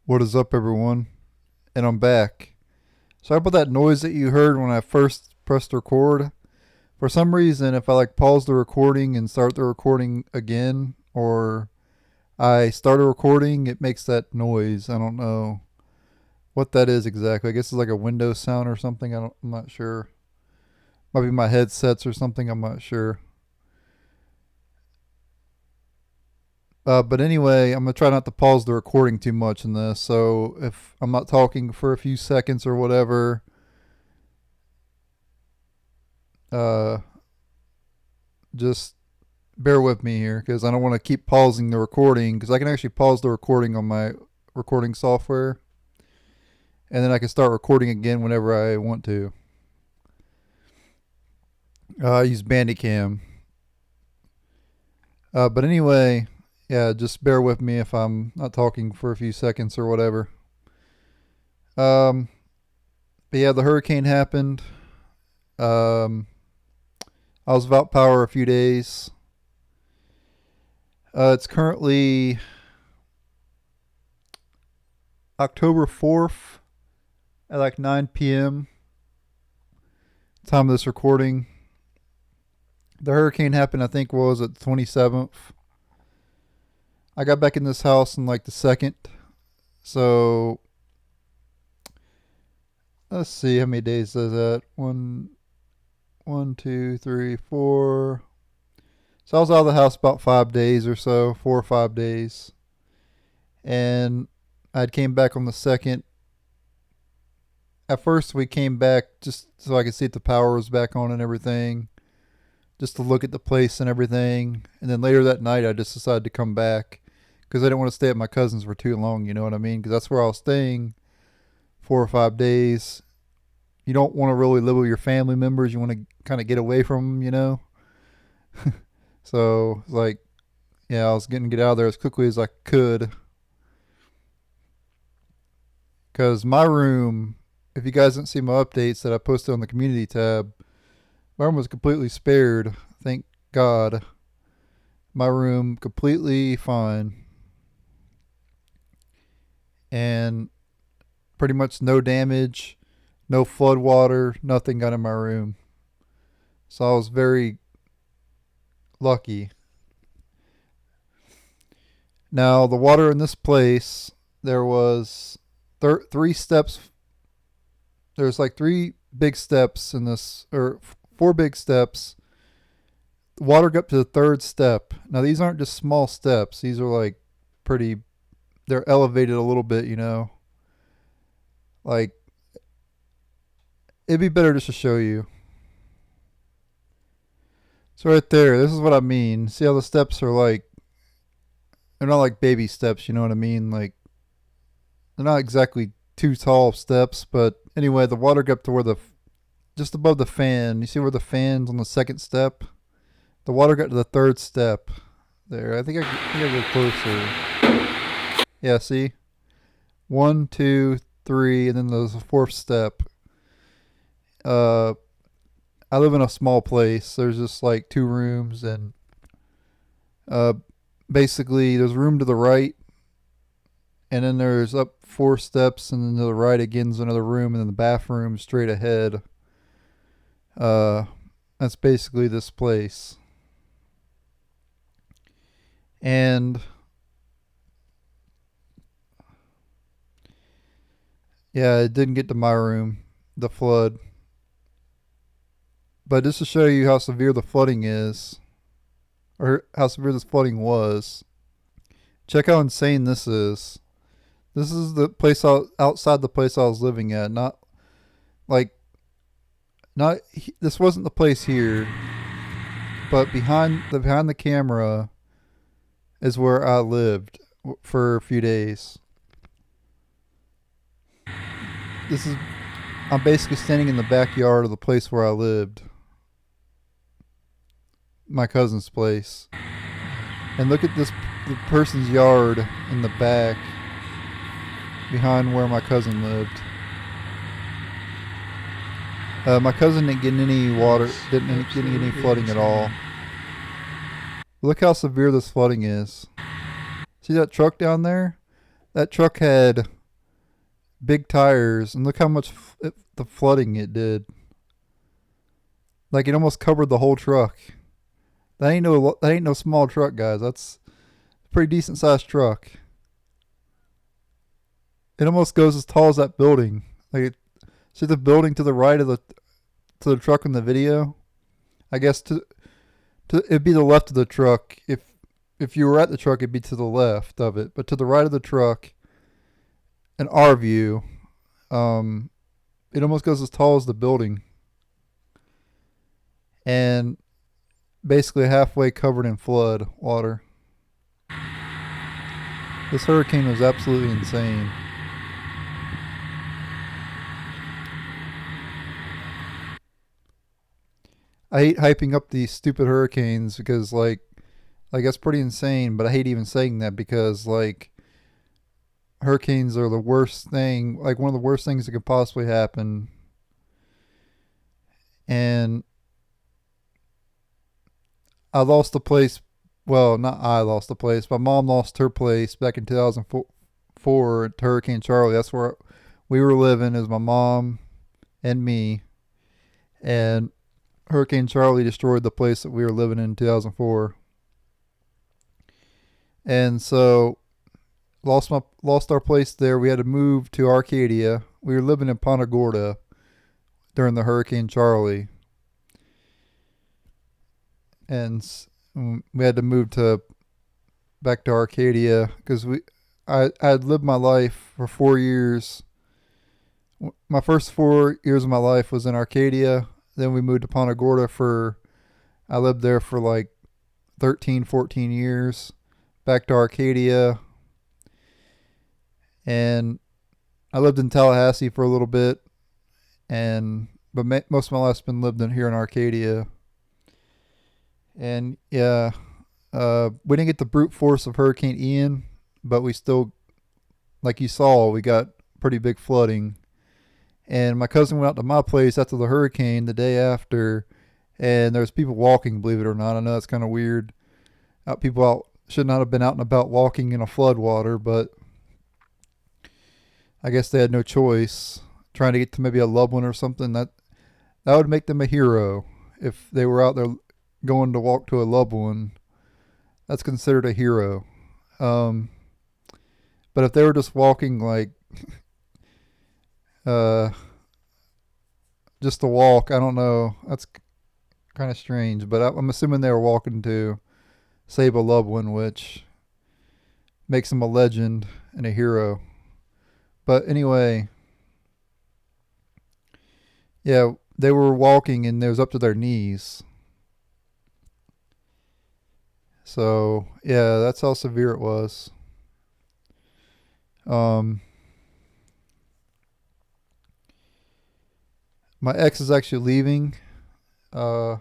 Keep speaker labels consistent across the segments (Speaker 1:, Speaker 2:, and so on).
Speaker 1: What is up, everyone? And I'm back. Sorry about that noise that you heard when I first pressed record. For some reason, if I pause the recording and start the recording again, or I start a recording, it makes that noise. I don't know what that is exactly. I guess it's like a Windows sound or something. I'm not sure. Might be my headsets or something. I'm not sure. But anyway, I'm gonna try not to pause the recording too much in this. So if I'm not talking for a few seconds or whatever, uh, just bear with me here because I don't want to keep pausing the recording because I can actually pause the recording on my recording software, and then I can start recording again whenever I want to. I use Bandicam. But anyway, yeah, just bear with me if I'm not talking for a few seconds or whatever. But yeah, the hurricane happened. Um, I was without power a few days. It's currently October 4th at like 9 p.m. Time of this recording. The hurricane happened, I think, was at the 27th. I got back in this house in like the 2nd. So let's see how many days is that. One, two, three, four. So I was out of the house about 5 days or so, 4 or 5 days. And I came back on the 2nd. At first, we came back just so I could see if the power was back on and everything, just to look at the place and everything. And then later that night, I just decided to come back because I didn't want to stay at my cousin's for too long, you know what I mean? Because that's where I was staying 4 or 5 days. You don't want to really live with your family members. You want to kind of get away from them, you know? So, yeah, I was getting to get out of there as quickly as I could. Because my room, if you guys didn't see my updates that I posted on the community tab, my room was completely spared. Thank God. My room completely fine. And pretty much no damage, no flood water, nothing got in my room. So I was very lucky. Now, the water in this place, there was 3 steps. There's like 3 big steps in this, or 4 big steps. The water got up to the 3rd step. Now, these aren't just small steps. These are like pretty, they're elevated a little bit, you know. Like, it'd be better just to show you. So right there, this is what I mean. See how the steps are like, they're not like baby steps, you know what I mean? Like, they're not exactly too tall steps, but anyway, the water got up to where just above the fan. You see where the fan's on the 2nd step? The water got to the 3rd step there. I think I go closer. Yeah, see? 1, 2, 3, and then there's a 4th step. I live in a small place. There's just like 2 rooms, and basically there's room to the right, and then there's up 4 steps, and then to the right again is another room, and then the bathroom straight ahead. That's basically this place. And yeah, it didn't get to my room, the flood. But just to show you how severe the flooding is, or how severe this flooding was, check how insane this is. This is the place outside the place I was living at. Not like, not this wasn't the place here, but behind the camera is where I lived for a few days. I'm basically standing in the backyard of the place where I lived, my cousin's place. And look at the person's yard in the back behind where my cousin lived. My cousin didn't get any water, didn't get any flooding at all. Look how severe this flooding is. See that truck down there? That truck had big tires, and look how much the flooding it did. Like it almost covered the whole truck. That ain't no small truck, guys. That's a pretty decent sized truck. It almost goes as tall as that building. See the building to the right of the truck in the video. I guess to it'd be the left of the truck. If you were at the truck, it'd be to the left of it. But to the right of the truck, in our view, um, it almost goes as tall as the building, and basically halfway covered in flood water. This hurricane was absolutely insane. I hate hyping up these stupid hurricanes because like that's pretty insane, but I hate even saying that because like hurricanes are the worst thing, like one of the worst things that could possibly happen. And I lost the place. Well, not I lost the place. My mom lost her place back in 2004 to Hurricane Charlie. That's where we were living, as my mom and me. And Hurricane Charlie destroyed the place that we were living in 2004. And so lost our place there. We had to move to Arcadia. We were living in Punta Gorda during the Hurricane Charlie, and we had to move to back to Arcadia because I had lived my life for 4 years. My first 4 years of my life was in Arcadia. Then we moved to Punta Gorda for I lived there for like 13, 14 years. Back to Arcadia, and I lived in Tallahassee for a little bit, and but most of my life's been lived in here in Arcadia. And yeah, we didn't get the brute force of Hurricane Ian, but we still, like you saw, we got pretty big flooding. And my cousin went out to my place after the hurricane the day after, and there was people walking. Believe it or not, I know that's kind of weird. People out should not have been out and about walking in a flood water, but I guess they had no choice. Trying to get to maybe a loved one or something, that would make them a hero if they were out there going to walk to a loved one. That's considered a hero. Um, but if they were just walking like uh, just to walk, I don't know. That's kind of strange. But I'm assuming they were walking to save a loved one, which makes them a legend and a hero. But anyway, yeah, they were walking and it was up to their knees. So yeah, that's how severe it was. Um, my ex is actually leaving. Uh,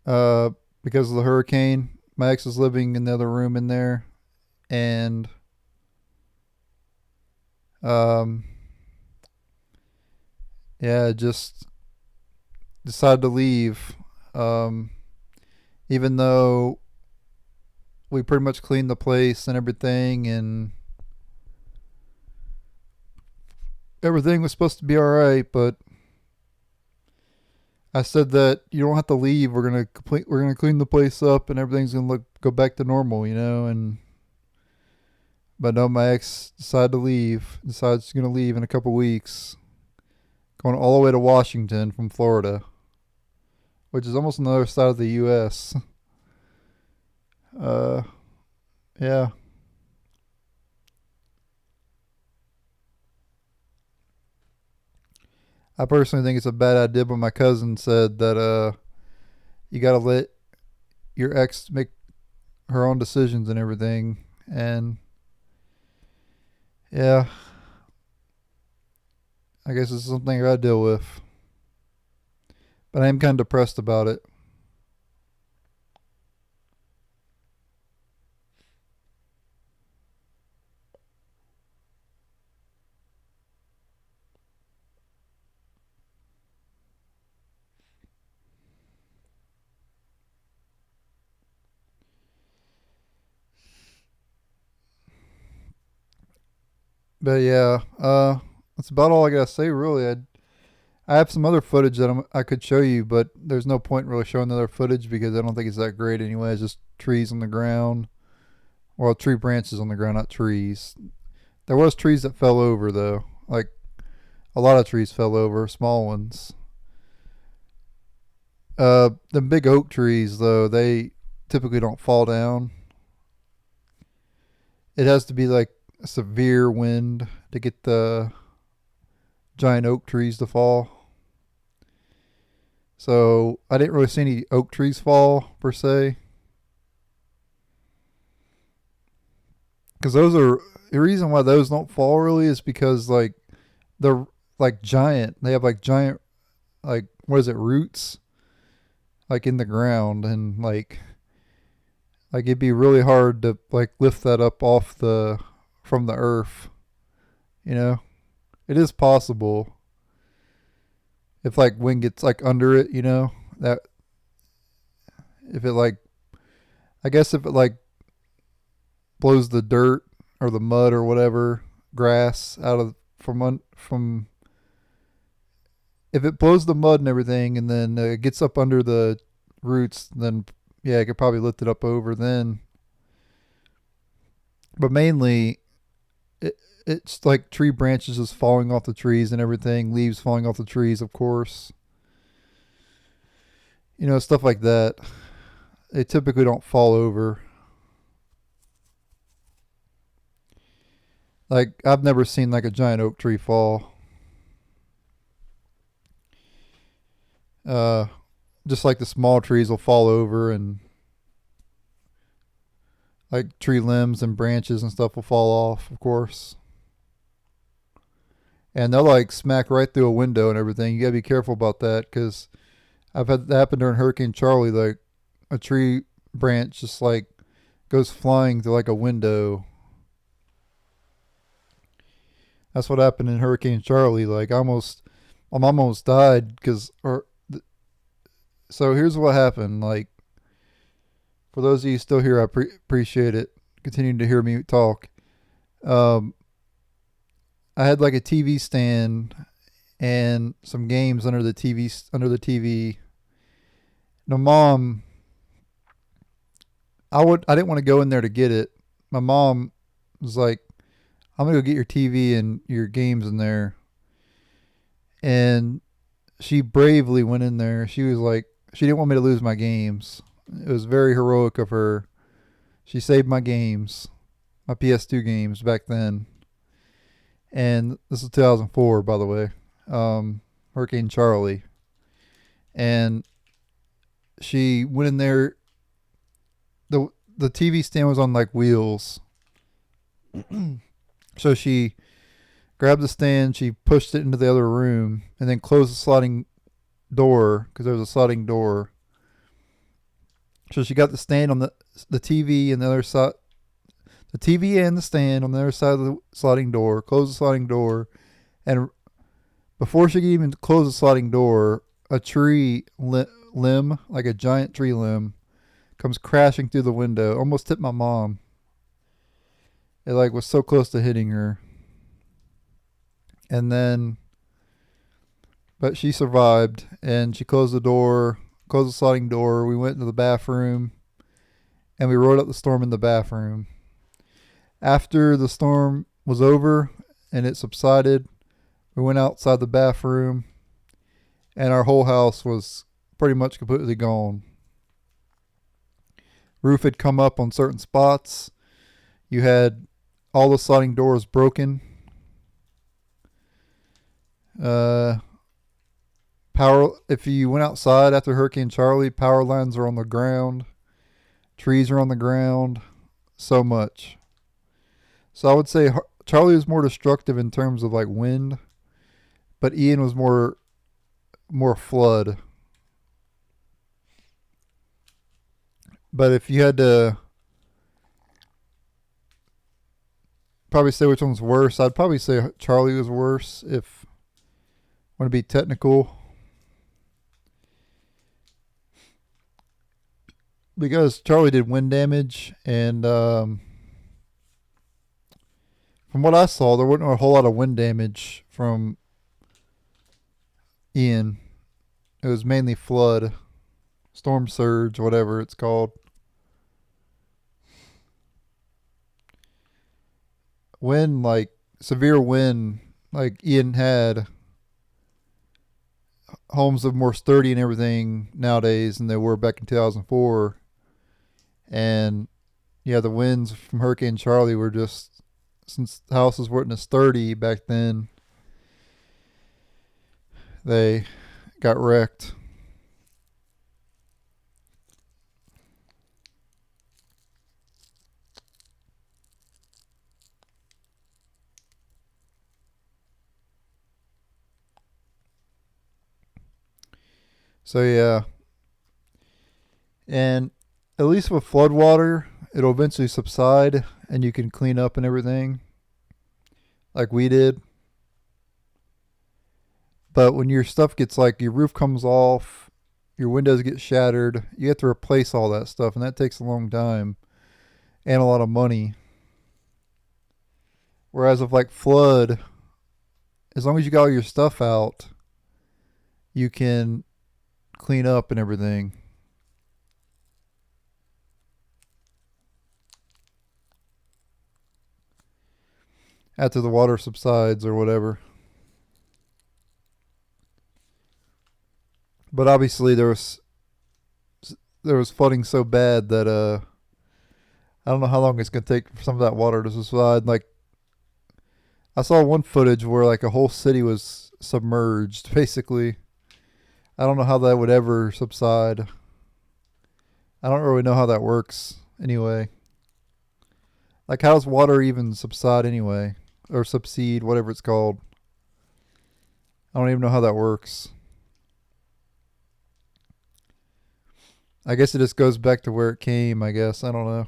Speaker 1: uh, because of the hurricane. My ex is living in the other room in there, and um, yeah, just decided to leave. Um, even though we pretty much cleaned the place and everything, and everything was supposed to be all right, but I said that you don't have to leave. We're gonna clean the place up, and everything's gonna go back to normal, And but no, my ex decided to leave. Decided she's gonna leave in a couple weeks, going all the way to Washington from Florida, which is almost on the other side of the U.S. Uh, yeah. I personally think it's a bad idea, but my cousin said that you gotta let your ex make her own decisions and everything, and yeah, I guess it's something I gotta deal with. But I am kind of depressed about it. But yeah, that's about all I gotta say. Really, I have some other footage that I could show you, but there's no point really showing the other footage because I don't think it's that great anyway. It's just trees on the ground, well, tree branches on the ground, not trees. There was trees that fell over though, like a lot of trees fell over, small ones. The big oak trees though, they typically don't fall down. It has to be like a severe wind to get the giant oak trees to fall. So I didn't really see any oak trees fall per se, because those are the reason why those don't fall really is because like they're like giant. They have like giant, like what is it, roots like in the ground, and like it'd be really hard to like lift that up off the from the earth. You know, it is possible if like wind gets like under it. You know that if it like I guess if it like blows the dirt or the mud or whatever grass out of from if it blows the mud and everything and then it gets up under the roots, then yeah, it could probably lift it up over then. But mainly, it's like tree branches just falling off the trees and everything, leaves falling off the trees, of course. You know, stuff like that. They typically don't fall over. Like I've never seen like a giant oak tree fall. Uh, just like the small trees will fall over and like tree limbs and branches and stuff will fall off, of course. And they'll like smack right through a window and everything. You gotta be careful about that because I've had that happen during Hurricane Charlie. Like a tree branch just like goes flying through like a window. That's what happened in Hurricane Charlie. Like my mom almost died because or so here's what happened. Like for those of you still here, I appreciate it. Continuing to hear me talk. Um, I had like a TV stand and some games under the TV. Under the TV. My mom, I didn't want to go in there to get it. My mom was like, "I'm gonna go get your TV and your games in there," and she bravely went in there. She was like, she didn't want me to lose my games. It was very heroic of her. She saved my games, my PS2 games back then. And this is 2004, by the way. Hurricane Charlie. And she went in there. The TV stand was on like wheels. So she grabbed the stand, she pushed it into the other room, and then closed the sliding door because there was a sliding door. So she got the stand on the TV and the other side, the TV and the stand on the other side of the sliding door. Closed the sliding door, and before she could even close the sliding door, a tree limb, like a giant tree limb, comes crashing through the window. Almost hit my mom. It like was so close to hitting her, and then but she survived and she closed the door, closed the sliding door. We went into the bathroom and we rode up the storm in the bathroom. After the storm was over and it subsided, we went outside the bathroom and our whole house was pretty much completely gone. Roof had come up on certain spots. You had all the sliding doors broken. Uh, Power. If you went outside after Hurricane Charlie, power lines are on the ground. Trees are on the ground. So much. So I would say Charlie was more destructive in terms of like wind, but Ian was more flood. But if you had to probably say which one's worse, I'd probably say Charlie was worse if I want to be technical. Because Charlie did wind damage, and from from what I saw, there wasn't a whole lot of wind damage from Ian. It was mainly flood, storm surge, whatever it's called. Wind, like severe wind, like Ian had, homes are more sturdy and everything nowadays than they were back in 2004. And yeah, the winds from Hurricane Charlie were just, since houses weren't as sturdy back then, they got wrecked. So yeah, and at least with floodwater, it'll eventually subside and you can clean up and everything, like we did. But when your stuff gets, like, your roof comes off, your windows get shattered, you have to replace all that stuff, and that takes a long time and a lot of money. Whereas if like flood, as long as you got all your stuff out, you can clean up and everything after the water subsides or whatever. But obviously there was flooding so bad that I don't know how long it's gonna take for some of that water to subside. Like I saw one footage where like a whole city was submerged basically. I don't know how that would ever subside. I don't really know how that works anyway. Like how does water even subside anyway? Or subside, whatever it's called. I don't even know how that works. I guess it just goes back to where it came, I guess. I don't know.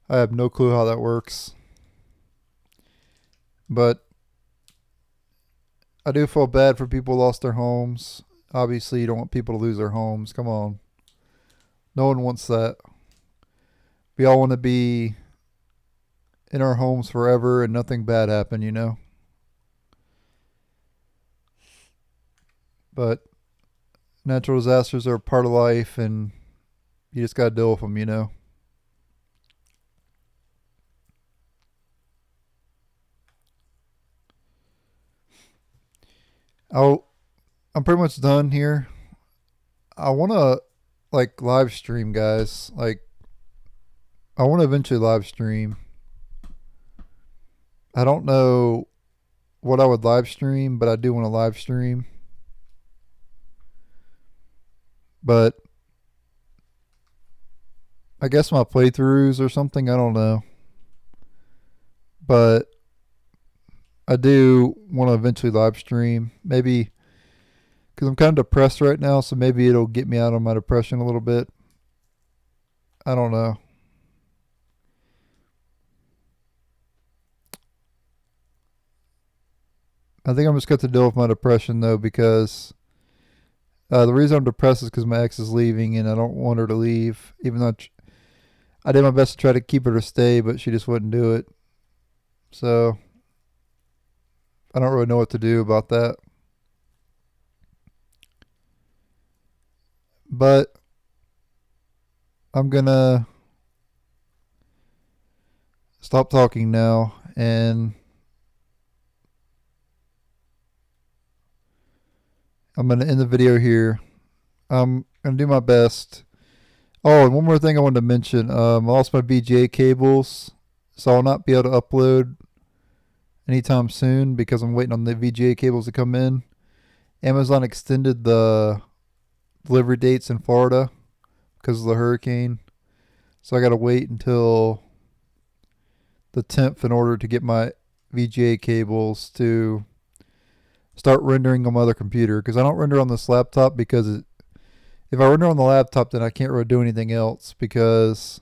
Speaker 1: I have no clue how that works. But I do feel bad for people who lost their homes. Obviously, you don't want people to lose their homes. Come on. No one wants that. We all want to be in our homes forever and nothing bad happen, you know? But natural disasters are a part of life and you just got to deal with them, you know? I'll, I'm pretty much done here. I want to like live stream, guys. Like, I want to eventually live stream. I don't know what I would live stream, but I do want to live stream. But I guess my playthroughs or something. I don't know. But I do want to eventually live stream. Maybe because I'm kind of depressed right now, so maybe it'll get me out of my depression a little bit. I don't know. I think I'm just got to deal with my depression though, because the reason I'm depressed is because my ex is leaving, and I don't want her to leave. Even though I did my best to try to keep her to stay, but she just wouldn't do it. So I don't really know what to do about that. But I'm gonna stop talking now, and I'm gonna end the video here. I'm gonna do my best. Oh, and one more thing I wanted to mention. I lost my VGA cables, so I'll not be able to upload anytime soon because I'm waiting on the VGA cables to come in. Amazon extended the delivery dates in Florida because of the hurricane, so I got to wait until the 10th in order to get my VGA cables to start rendering on my other computer, because I don't render on this laptop because if I render on the laptop, then I can't really do anything else, because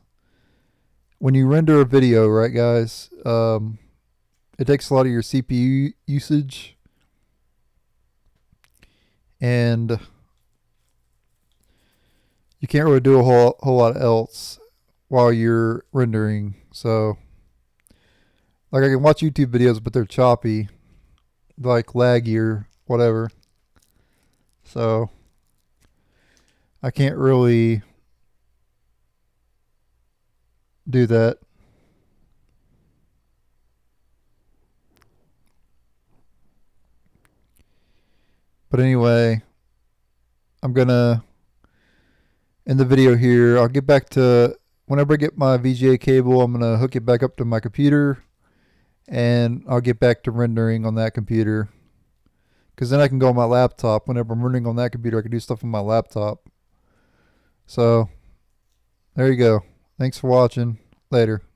Speaker 1: when you render a video, right, guys, it takes a lot of your CPU usage, and you can't really do a whole lot else while you're rendering. So Like I can watch YouTube videos, but they're choppy, like laggy or whatever. So I can't really do that. But anyway, I'm gonna end the video here. I'll get back to whenever I get my VGA cable. I'm gonna hook it back up to my computer, and I'll get back to rendering on that computer. Because then I can go on my laptop. Whenever I'm rendering on that computer, I can do stuff on my laptop. So there you go. Thanks for watching. Later.